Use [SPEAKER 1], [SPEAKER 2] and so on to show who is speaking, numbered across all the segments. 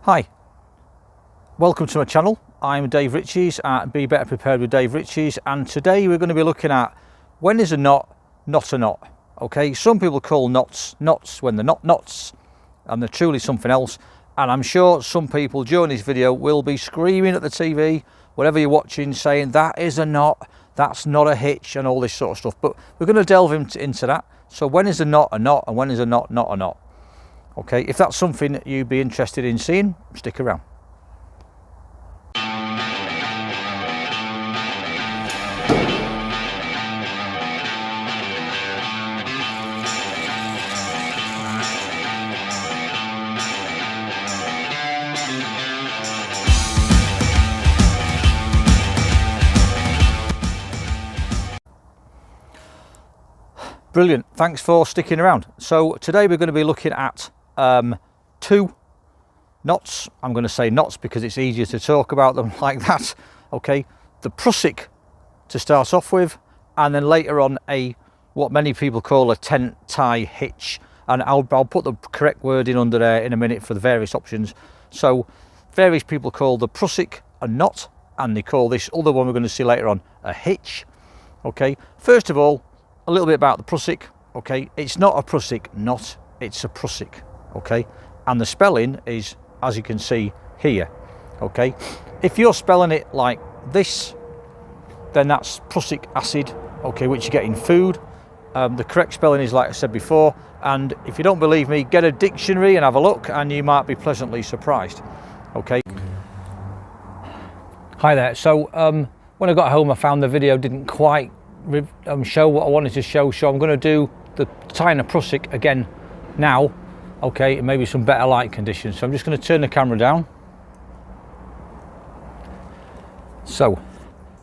[SPEAKER 1] Hi, welcome to my channel. I'm Dave Riches at Be Better Prepared with Dave Riches, and today we're going to be looking at when is a knot not a knot. Okay, some people call knots knots when they're not knots and they're truly something else, and I'm sure some people during this video will be screaming at the TV, whatever you're watching, saying that is a knot, that's not a hitch, and all this sort of stuff. But we're going to delve into that. So when is a knot and when is a knot not a knot? Okay, if that's something that you'd be interested in seeing, stick around. Brilliant, thanks for sticking around. So today we're going to be looking at two knots. I'm going to say knots because it's easier to talk about them like that. Okay, the prusik to start off with, and then later on what many people call a tent tie hitch, and I'll put the correct word in under there in a minute for the various options. So various people call the prusik a knot, and they call this other one we're going to see later on a hitch. Okay, first of all, a little bit about the prusik. Okay, it's not a prusik knot, it's a prusik. Okay, and the spelling is, as you can see here. Okay, if you're spelling it like this, then that's prussic acid, okay, which you get in food. The correct spelling is like I said before, and if you don't believe me, get a dictionary and have a look and you might be pleasantly surprised. Okay, hi there. So when I got home, I found the video didn't quite show what I wanted to show, so I'm going to do the tying a prusik again now. Okay, maybe some better light conditions. So I'm just going to turn the camera down. So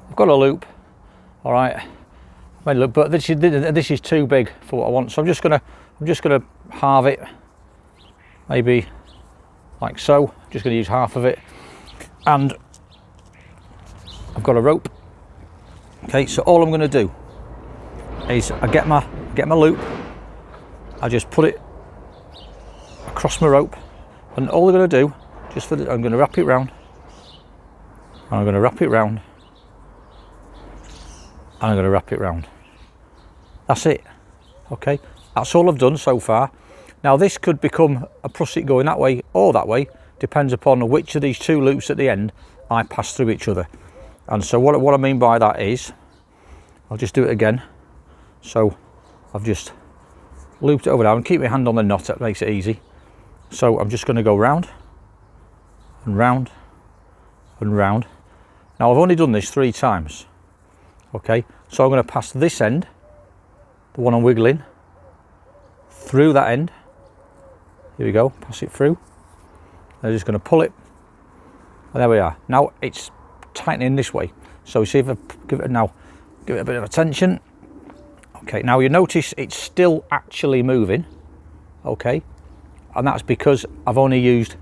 [SPEAKER 1] I've got a loop, all right, but this is too big for what I want. So I'm just gonna halve it, maybe like so. I'm just going to use half of it, and I've got a rope. Okay, so all I'm going to do is I get my loop, I just put it across my rope, and all I'm going to do, I'm going to wrap it round, and I'm going to wrap it round, and I'm going to wrap it round. That's it. Okay, that's all I've done so far. Now this could become a prusik going that way or that way, depends upon which of these two loops at the end I pass through each other. And so what I mean by that is, I'll just do it again. So I've just looped it over now and keep my hand on the knot, that makes it easy. So I'm just going to go round and round and round. Now I've only done this 3 times. Okay, so I'm going to pass this end, the one I'm wiggling, through that end. Here we go, pass it through. I'm just going to pull it, and there we are. Now it's tightening this way. So see if I give it a bit of attention. Okay, now you notice it's still actually moving. Okay, and that's because I've only used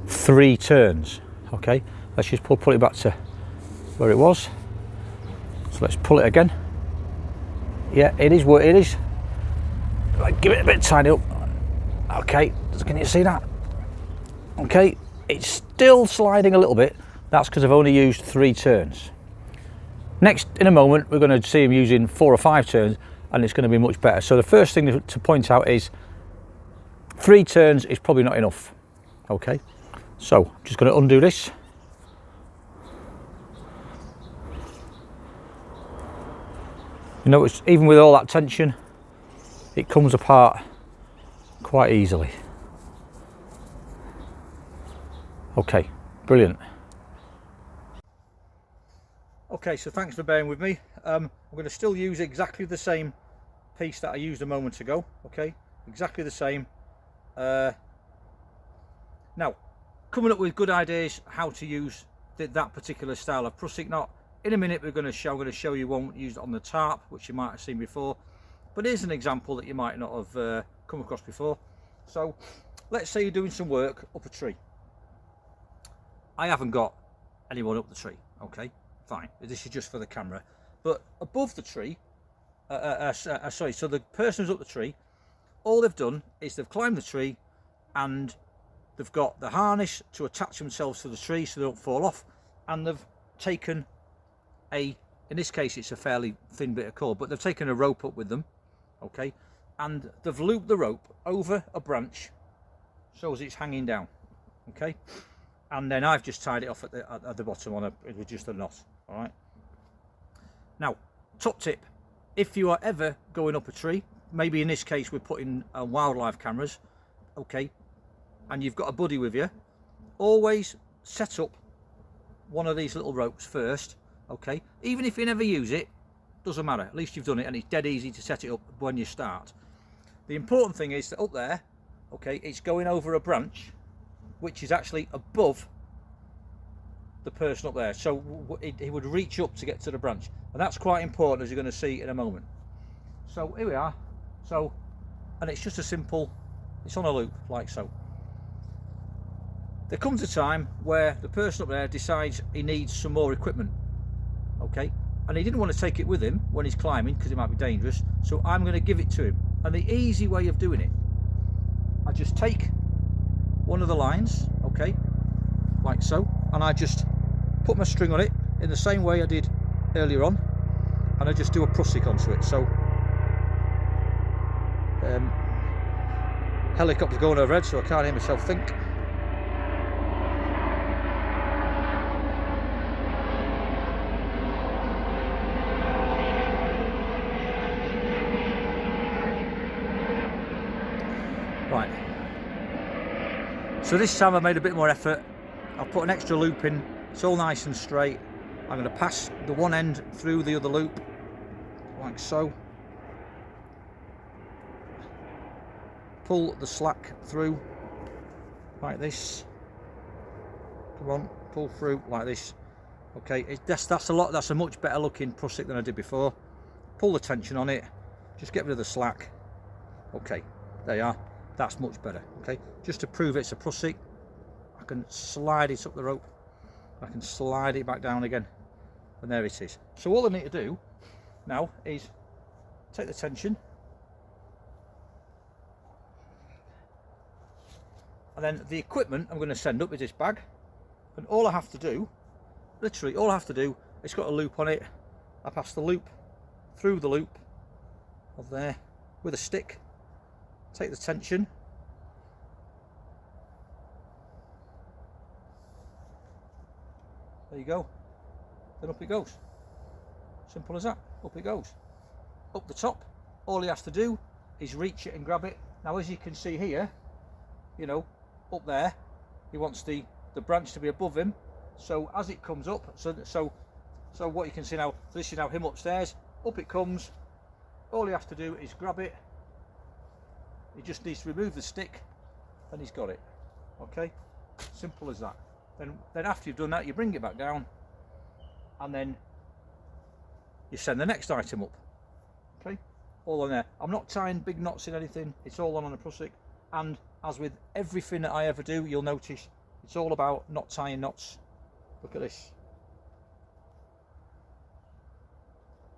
[SPEAKER 1] 3 turns. Okay, let's just pull it back to where it was. So let's pull it again. Yeah, it is what it is. Give it a bit tidy up. Okay, can you see that? Okay, it's still sliding a little bit. That's because I've only used 3 turns. Next, in a moment, we're going to see him using 4 or 5 turns, and it's going to be much better. So the first thing to point out is 3 turns is probably not enough. Okay, so I'm just going to undo this. You notice, even with all that tension, it comes apart quite easily. Okay, brilliant. Okay, so thanks for bearing with me. I'm going to still use exactly the same piece that I used a moment ago. Okay, exactly the same. Now, coming up with good ideas how to use that particular style of prusik knot. In a minute, I'm going to show you one used on the tarp, which you might have seen before. But here's an example that you might not have come across before. So, let's say you're doing some work up a tree. I haven't got anyone up the tree. Okay, fine. This is just for the camera. But above the tree, so the person who's up the tree, all they've done is they've climbed the tree and they've got the harness to attach themselves to the tree so they don't fall off, and they've taken in this case it's a fairly thin bit of cord, but they've taken a rope up with them, okay, and they've looped the rope over a branch so as it's hanging down, okay, and then I've just tied it off at the bottom with just a knot. All right, now top tip, if you are ever going up a tree, maybe in this case we're putting wildlife cameras, okay, and you've got a buddy with you, always set up one of these little ropes first, okay, even if you never use it, doesn't matter, at least you've done it, and it's dead easy to set it up when you start. The important thing is that up there, okay, it's going over a branch which is actually above the person up there, so it would reach up to get to the branch, and that's quite important, as you're going to see in a moment. So here we are, so, and it's just a simple, it's on a loop like so. There comes a time where the person up there decides he needs some more equipment, okay, and he didn't want to take it with him when he's climbing because it might be dangerous, so I'm going to give it to him. And the easy way of doing it, I just take one of the lines, okay, like so, and I just put my string on it in the same way I did earlier on, and I just do a prusik onto it. So helicopter's going overhead, so I can't hear myself think. Right, so this time I made a bit more effort. I've put an extra loop in, it's all nice and straight. I'm going to pass the one end through the other loop, like so. Pull the slack through, like this. Come on, pull through like this. Okay, that's a much better looking prusik than I did before. Pull the tension on it, just get rid of the slack. Okay, there you are. That's much better. Okay, just to prove it's a prusik, I can slide it up the rope, I can slide it back down again, and there it is. So all I need to do now is take the tension, and then the equipment I'm going to send up is this bag, and all I have to do, literally all I have to do, it's got a loop on it, I pass the loop through the loop of there with a stick, take the tension, there you go, then up it goes. Simple as that, up it goes. Up the top, all he has to do is reach it and grab it. Now as you can see here, you know, up there, he wants the branch to be above him, so as it comes up, so what you can see now, so this is now him upstairs, up it comes, all he has to do is grab it. He just needs to remove the stick and he's got it. Okay, simple as that. Then after you've done that, you bring it back down and then you send the next item up. Okay, all on there. I'm not tying big knots in anything, it's all on a prusik, and as with everything that I ever do, you'll notice it's all about not tying knots. Look at this,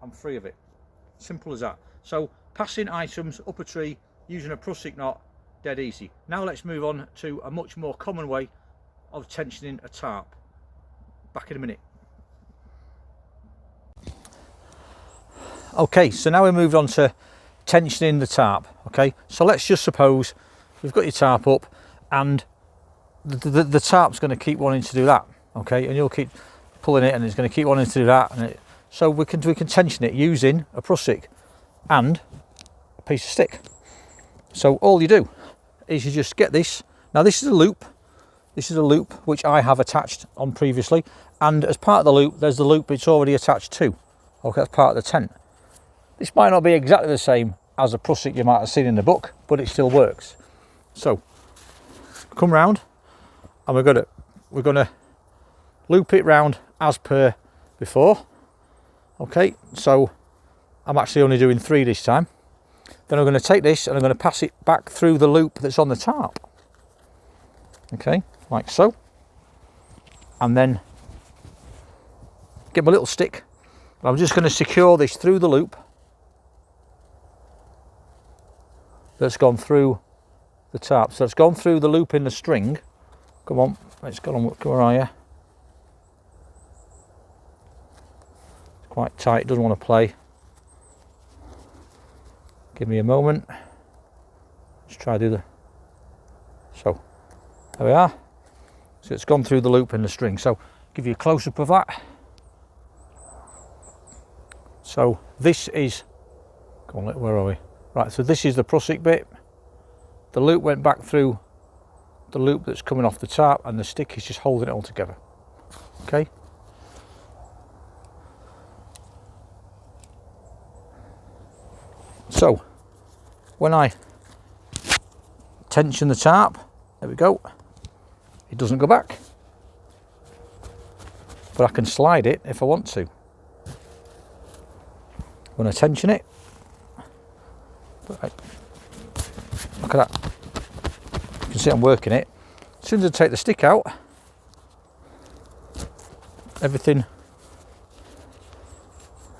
[SPEAKER 1] I'm free of it. Simple as that. So passing items up a tree using a prusik knot, dead easy. Now let's move on to a much more common way of tensioning a tarp. Back in a minute. Okay, so now we moved on to tensioning the tarp. Okay, so let's just suppose we've got your tarp up and the tarp's going to keep wanting to do that. Okay, and you'll keep pulling it and it's going to keep wanting to do that, and so we can tension it using a prusik and a piece of stick. So all you do is you just get this. Now this is a loop. This is a loop which I have attached on previously, and as part of the loop there's the loop it's already attached to. Okay, that's part of the tent. This might not be exactly the same as a prusik you might have seen in the book, but it still works. So come round and we're gonna loop it round as per before. Okay, so I'm actually only doing 3 this time. Then I'm going to take this and I'm going to pass it back through the loop that's on the tarp. Okay, like so. And then get my little stick. I'm just going to secure this through the loop that's gone through the tarp. So it's gone through the loop in the string Come on, let's go on. Where are you? It's quite tight, doesn't want to play. Give me a moment. Let's try do the. So, there we are. So it's gone through the loop in the string. So, give you a close-up of that. So this is, come on, where are we? Right, so this is the Prusik bit. The loop went back through the loop that's coming off the top, and the stick is just holding it all together. Okay. So when I tension the tarp, there we go, it doesn't go back, but I can slide it if I want to. When I tension it, right, look at that, you can see I'm working it. As soon as I take the stick out, everything,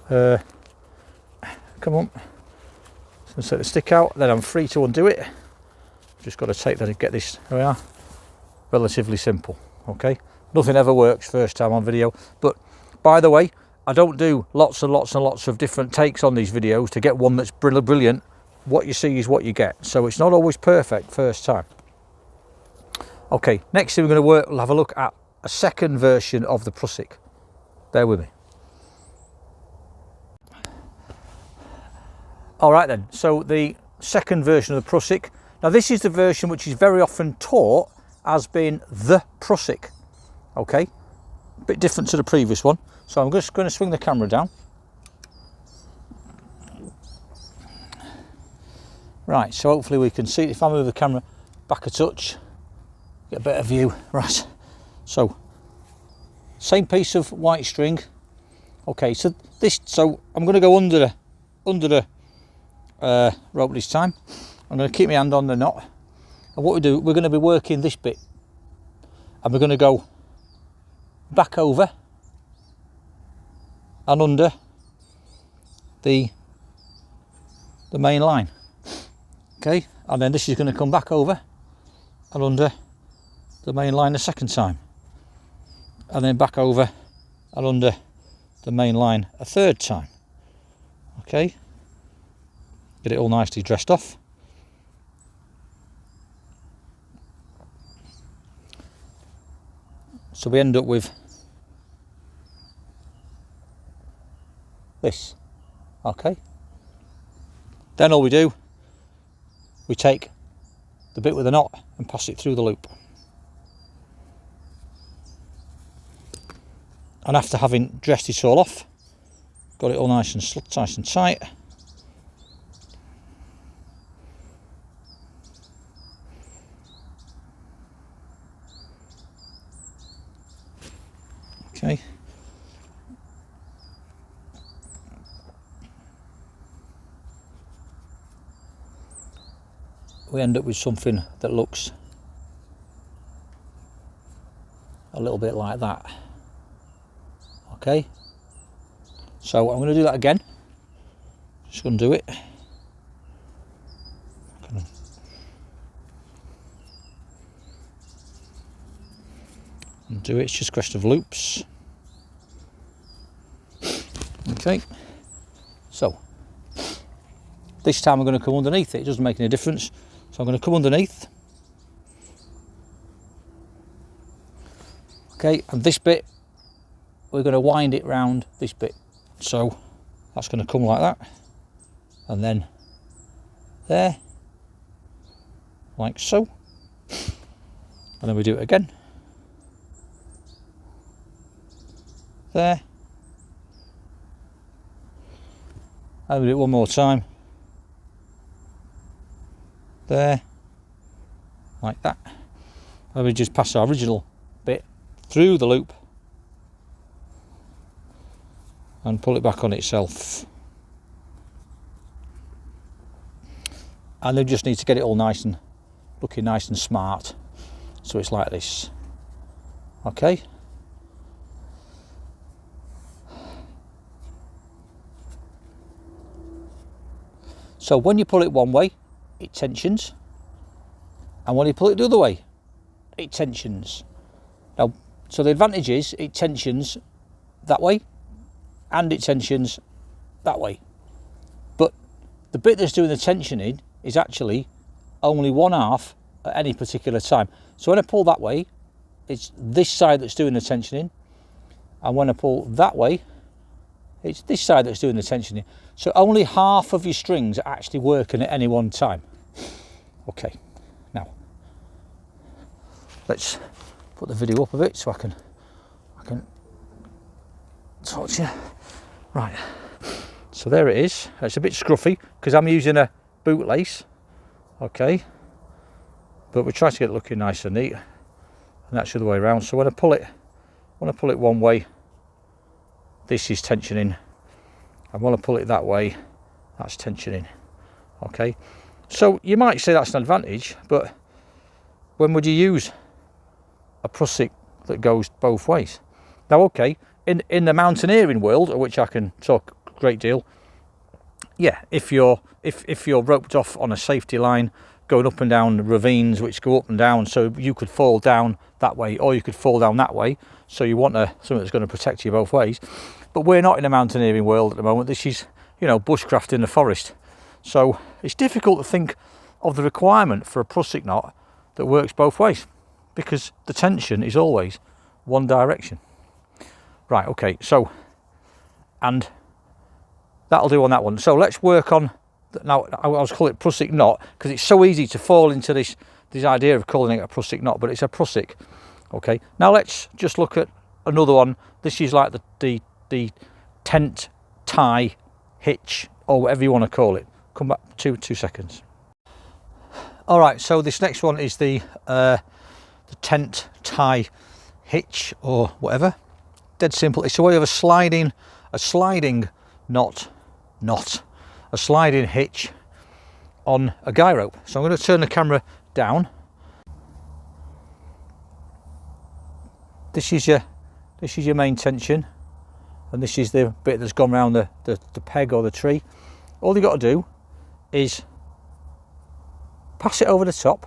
[SPEAKER 1] come on, so I take the stick out, then I'm free to undo it. Just got to take that and get this, there we are, relatively simple, okay. Nothing ever works first time on video, but by the way, I don't do lots and lots and lots of different takes on these videos to get one that's brilliant. What you see is what you get. So it's not always perfect first time. Okay, next thing we're going to work, we'll have a look at a second version of the Prusik. Bear with me. All right then, so the second version of the Prusik. Now this is the version which is very often taught as being the Prusik. Okay, a bit different to the previous one. So I'm just going to swing the camera down. Right, so hopefully we can see, if I move the camera back a touch, get a better view. Right, so same piece of white string. Okay, so I'm going to go under the rope this time. I'm going to keep my hand on the knot, and what we're going to be working this bit, and we're going to go back over and under the main line. Okay, and then this is going to come back over and under the main line the second time, and then back over and under the main line a third time. Okay, get it all nicely dressed off. So we end up with this. Okay, then all we do, we take the bit with the knot and pass it through the loop, and after having dressed it all off, got it all nice and tight, okay, we end up with something that looks a little bit like that. Okay, so I'm going to do that again. Just going to do it. Undo it. It's just a question of loops. Okay, so this time I'm going to come underneath it. It doesn't make any difference. So I'm going to come underneath. Okay, and this bit, we're going to wind it round this bit. So that's going to come like that. And then there, like so. And then we do it again. There. And we do it one more time. There, like that, and we just pass our original bit through the loop and pull it back on itself, and then just need to get it all nice and looking nice and smart, so it's like this. Okay, so when you pull it one way, it tensions, and when you pull it the other way, it tensions. Now, so the advantage is it tensions that way and it tensions that way. But the bit that's doing the tensioning is actually only one half at any particular time. So when I pull that way, it's this side that's doing the tensioning, and when I pull that way, it's this side that's doing the tensioning. So only half of your strings are actually working at any one time. Okay, now let's put the video up a bit so I can talk to you. Right, so there it is. It's a bit scruffy because I'm using a bootlace. Okay, but we try to get it looking nice and neat, and that's the other way around. So when I pull it one way, this is tensioning, and when I pull it that way, that's tensioning. Okay, so you might say that's an advantage, but when would you use a Prusik that goes both ways? Now, okay, in the mountaineering world, of which I can talk a great deal, yeah, if you're roped off on a safety line going up and down ravines which go up and down, so you could fall down that way or you could fall down that way, so you want something that's going to protect you both ways. But we're not in a mountaineering world at the moment. This is, bushcraft in the forest, so it's difficult to think of the requirement for a Prusik knot that works both ways, because the tension is always one direction. Right, okay, so, and that'll do on that one. So let's work on, now I was calling it Prusik knot because it's so easy to fall into this idea of calling it a Prusik knot, but it's a Prusik. Okay, now let's just look at another one. This is like the tent tie hitch, or whatever you want to call it. Come back two seconds. All right, so this next one is the tent tie hitch or whatever. Dead simple. It's a way of a sliding knot, a sliding hitch on a guy rope. So I'm going to turn the camera down. This is your main tension, and this is the bit that's gone around the peg or the tree. All you got to do is pass it over the top.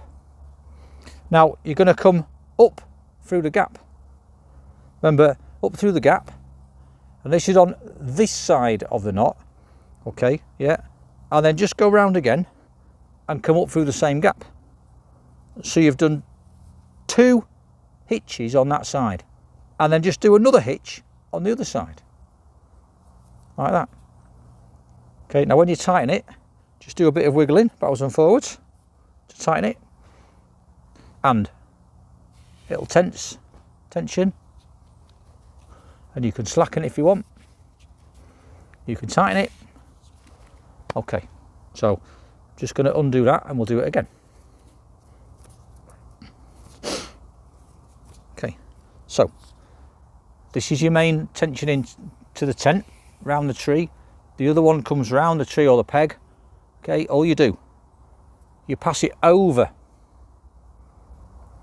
[SPEAKER 1] Now you're going to come up through the gap. Remember, up through the gap, and this is on this side of the knot. Okay, yeah, and then just go round again and come up through the same gap. So you've done 2 hitches on that side, and then just do another hitch on the other side, like that. Okay, now when you tighten it, just do a bit of wiggling backwards and forwards to tighten it, and it'll tension, and you can slacken it if you want. You can tighten it. Okay, so just going to undo that and we'll do it again. Okay, so this is your main tensioning to the tent round the tree. The other one comes round the tree or the peg. Okay, all you do, you pass it over.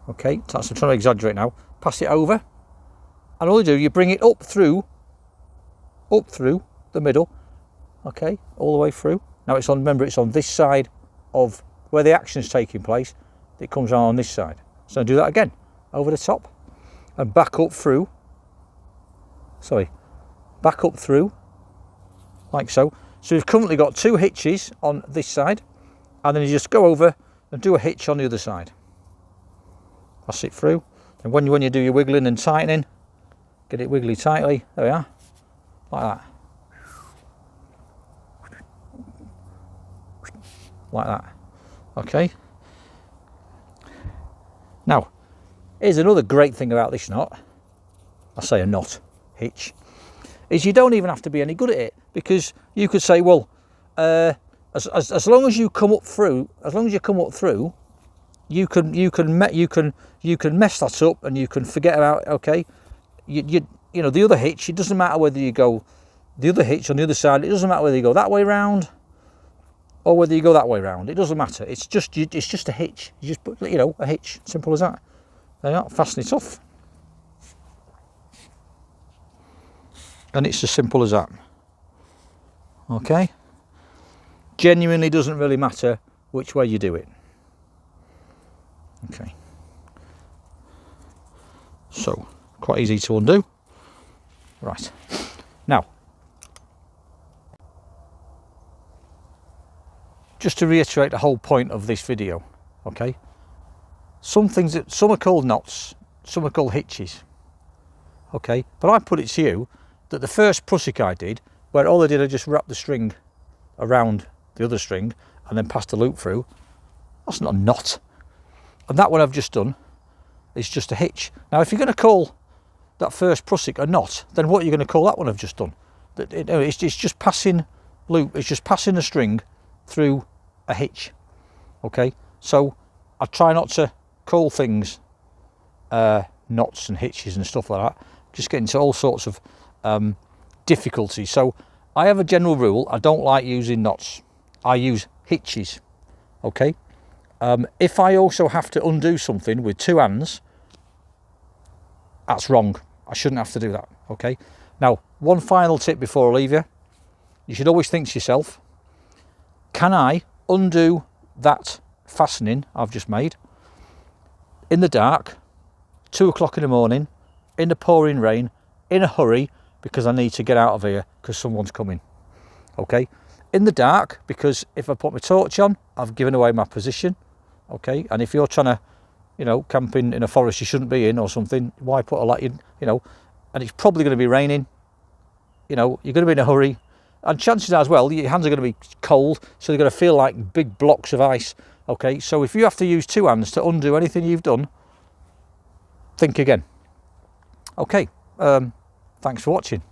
[SPEAKER 1] Okay, that's, I'm trying to exaggerate now. Pass it over, and all you do, you bring it up through the middle. Okay, all the way through. Now it's on, remember, it's on this side of where the action's taking place. It comes on this side. So do that again, over the top, and back up through. Sorry, back up through, like so. So you've currently got 2 hitches on this side, and then you just go over and do a hitch on the other side. Pass it through, and when you do your wiggling and tightening, get it wiggly tightly. There we are, like that. Like that. Okay. Now, here's another great thing about this knot. I say a knot, hitch, is you don't even have to be any good at it, because you could say, well, as long as you come up through, you can mess that up, and you can forget about. Okay, you know the other hitch. It doesn't matter whether you go the other hitch on the other side. It doesn't matter whether you go that way round or whether you go that way round. It doesn't matter. It's just a hitch. You just put, a hitch. Simple as that. There you are. Fasten it off, and it's as simple as that. Okay. Genuinely doesn't really matter which way you do it. Okay. So quite easy to undo. Right, now just to reiterate the whole point of this video, okay, some are called knots, some are called hitches, okay, but I put it to you that the first prusik I did, where all I did, I just wrapped the string around the other string and then passed a loop through, that's not a knot. And that one I've just done is just a hitch. Now if you're going to call that first prusik a knot, then what are you going to call that one I've just done? It's just passing loop, it's just passing a string through a hitch, okay? So I try not to call things knots and hitches and stuff like that, just get into all sorts of difficulties. So I have a general rule, I don't like using knots, I use hitches, okay? If I also have to undo something with two hands, that's wrong. I shouldn't have to do that, okay? Now, one final tip before I leave you. You should always think to yourself, can I undo that fastening I've just made in the dark, 2 o'clock in the morning, in the pouring rain, in a hurry, because I need to get out of here because someone's coming, okay? In the dark, because if I put my torch on, I've given away my position, okay? And if you're trying to, you know, camping in a forest you shouldn't be in or something, why put a light in, you know, and it's probably going to be raining, you know, you're going to be in a hurry, and chances are as well, your hands are going to be cold, so they're going to feel like big blocks of ice, okay? So if you have to use two hands to undo anything you've done, think again. Okay, thanks for watching.